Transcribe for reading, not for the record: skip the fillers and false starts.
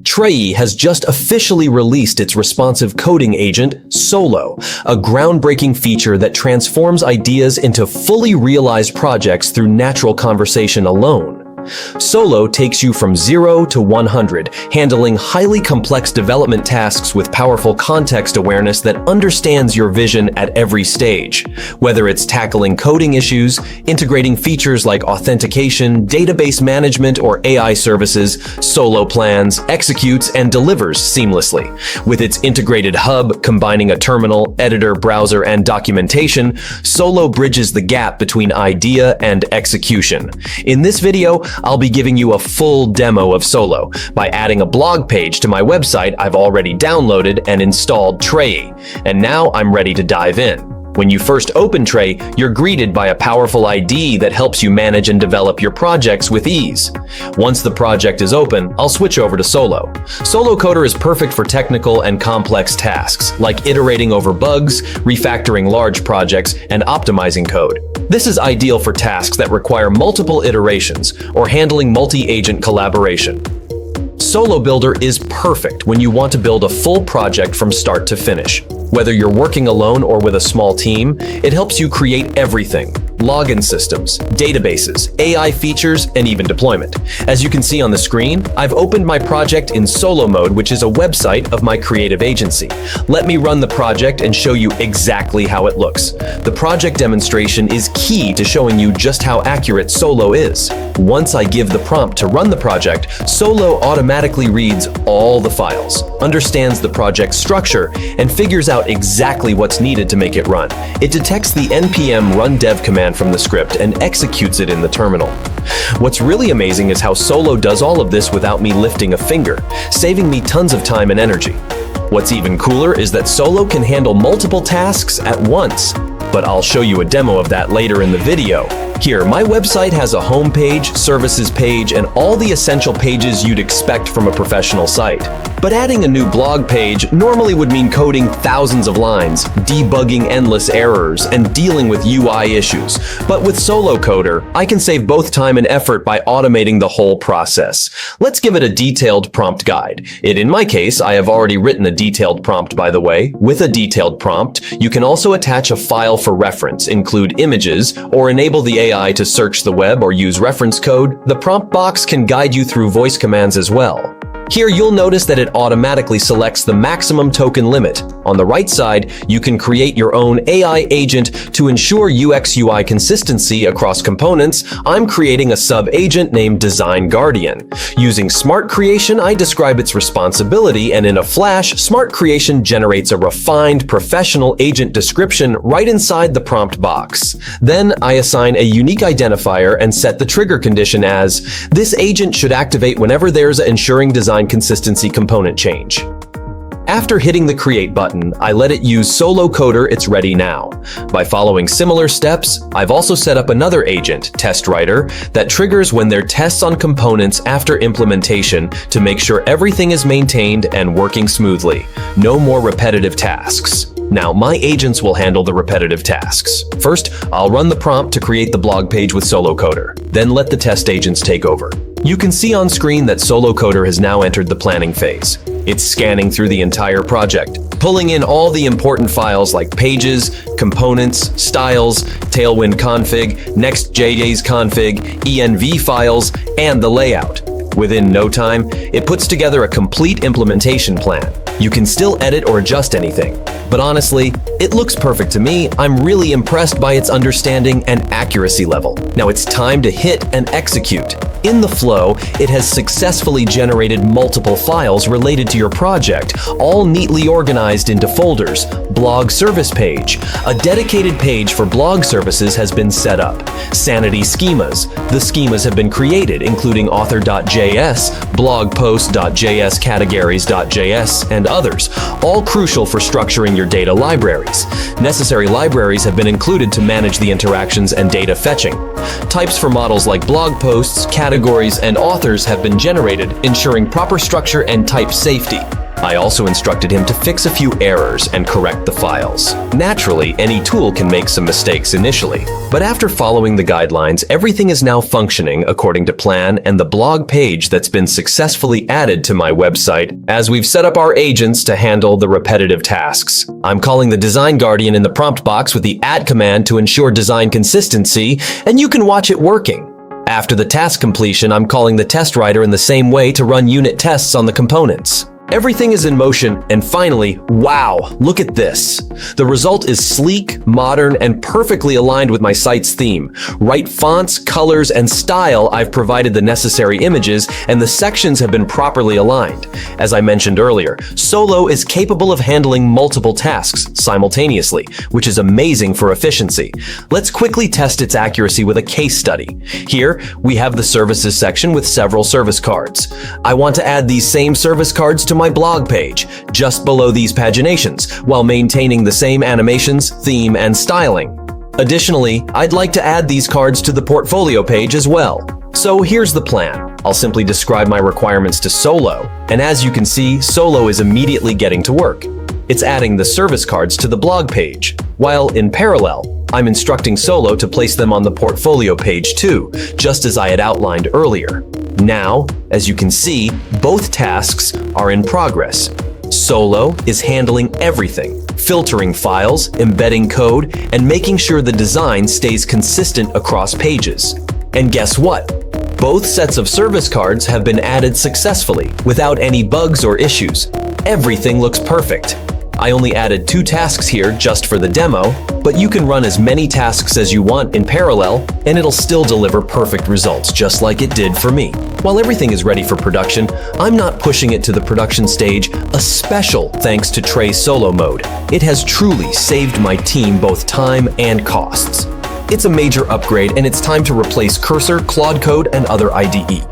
Trae has just officially released its responsive coding agent, Solo, a groundbreaking feature that transforms ideas into fully realized projects through natural conversation alone. Solo takes you from 0 to 100, handling highly complex development tasks with powerful context awareness that understands your vision at every stage. Whether it's tackling coding issues, integrating features like authentication, database management, or AI services, Solo plans, executes, and delivers seamlessly. With its integrated hub combining a terminal, editor, browser, and documentation, Solo bridges the gap between idea and execution. In this video, I'll be giving you a full demo of Solo by adding a blog page to my website I've already downloaded and installed Trae. And now I'm ready to dive in. When you first open Trae, you're greeted by a powerful ID that helps you manage and develop your projects with ease. Once the project is open, I'll switch over to Solo. Solo Coder is perfect for technical and complex tasks, like iterating over bugs, refactoring large projects, and optimizing code. This is ideal for tasks that require multiple iterations or handling multi-agent collaboration. Solo Builder is perfect when you want to build a full project from start to finish. Whether you're working alone or with a small team, it helps you create everything: login systems, databases, AI features, and even deployment. As you can see on the screen, I've opened my project in Solo mode, which is a website of my creative agency. Let me run the project and show you exactly how it looks. The project demonstration is key to showing you just how accurate Solo is. Once I give the prompt to run the project, Solo automatically reads all the files, understands the project structure, and figures out exactly what's needed to make it run. It detects the npm run dev command from the script and executes it in the terminal. What's really amazing is how Solo does all of this without me lifting a finger, saving me tons of time and energy. What's even cooler is that Solo can handle multiple tasks at once, but I'll show you a demo of that later in the video. Here, my website has a home page, services page, and all the essential pages you'd expect from a professional site. But adding a new blog page normally would mean coding thousands of lines, debugging endless errors, and dealing with UI issues. But with Solo Coder, I can save both time and effort by automating the whole process. Let's give it a detailed prompt guide. In my case, I have already written a detailed prompt, by the way. With a detailed prompt, you can also attach a file for reference, include images, or enable the AI to search the web or use reference code. The prompt box can guide you through voice commands as well. Here you'll notice that it automatically selects the maximum token limit. On the right side, you can create your own AI agent to ensure UX/UI consistency across components. I'm creating a sub-agent named Design Guardian. Using Smart Creation, I describe its responsibility, and in a flash, Smart Creation generates a refined, professional agent description right inside the prompt box. Then I assign a unique identifier and set the trigger condition as, this agent should activate whenever there's an ensuring design consistency component change. After hitting the Create button, I let it use Solo Coder. It's ready now. By following similar steps, I've also set up another agent, Test Writer, that triggers when there are tests on components after implementation to make sure everything is maintained and working smoothly. No more repetitive tasks. Now, my agents will handle the repetitive tasks. First, I'll run the prompt to create the blog page with Solo Coder. Then let the test agents take over. You can see on screen that Solo Coder has now entered the planning phase. It's scanning through the entire project, pulling in all the important files like pages, components, styles, Tailwind config, Next.js config, env files, and the layout. Within no time, it puts together a complete implementation plan. You can still edit or adjust anything, but honestly, it looks perfect to me. I'm really impressed by its understanding and accuracy level. Now it's time to hit and execute. In the flow, it has successfully generated multiple files related to your project, all neatly organized into folders. Blog service page. A dedicated page for blog services has been set up. Sanity schemas. The schemas have been created, including author.js, blog post.js, categories.js, and others, all crucial for structuring your data libraries. Necessary libraries have been included to manage the interactions and data fetching. Types for models like blog posts, categories, and authors have been generated, ensuring proper structure and type safety. I also instructed him to fix a few errors and correct the files. Naturally, any tool can make some mistakes initially, but after following the guidelines, everything is now functioning according to plan, and the blog page that's been successfully added to my website as we've set up our agents to handle the repetitive tasks. I'm calling the Design Guardian in the prompt box with the @ command to ensure design consistency, and you can watch it working. After the task completion, I'm calling the test writer in the same way to run unit tests on the components. Everything is in motion, and finally, wow, look at this. The result is sleek, modern, and perfectly aligned with my site's theme. Right fonts, colors, and style, I've provided the necessary images, and the sections have been properly aligned. As I mentioned earlier, Solo is capable of handling multiple tasks simultaneously, which is amazing for efficiency. Let's quickly test its accuracy with a case study. Here, we have the services section with several service cards. I want to add these same service cards to my blog page, just below these paginations, while maintaining the same animations, theme, and styling. Additionally, I'd like to add these cards to the portfolio page as well. So here's the plan. I'll simply describe my requirements to Solo, and as you can see, Solo is immediately getting to work. It's adding the service cards to the blog page, while in parallel, I'm instructing Solo to place them on the portfolio page too, just as I had outlined earlier. Now, as you can see, both tasks are in progress. Solo is handling everything, filtering files, embedding code, and making sure the design stays consistent across pages. And guess what? Both sets of service cards have been added successfully, without any bugs or issues. Everything looks perfect. I only added 2 tasks here just for the demo, but you can run as many tasks as you want in parallel, and it'll still deliver perfect results just like it did for me. While everything is ready for production, I'm not pushing it to the production stage, a special thanks to Trae Solo Mode. It has truly saved my team both time and costs. It's a major upgrade, and it's time to replace Cursor, Claude Code, and other IDE.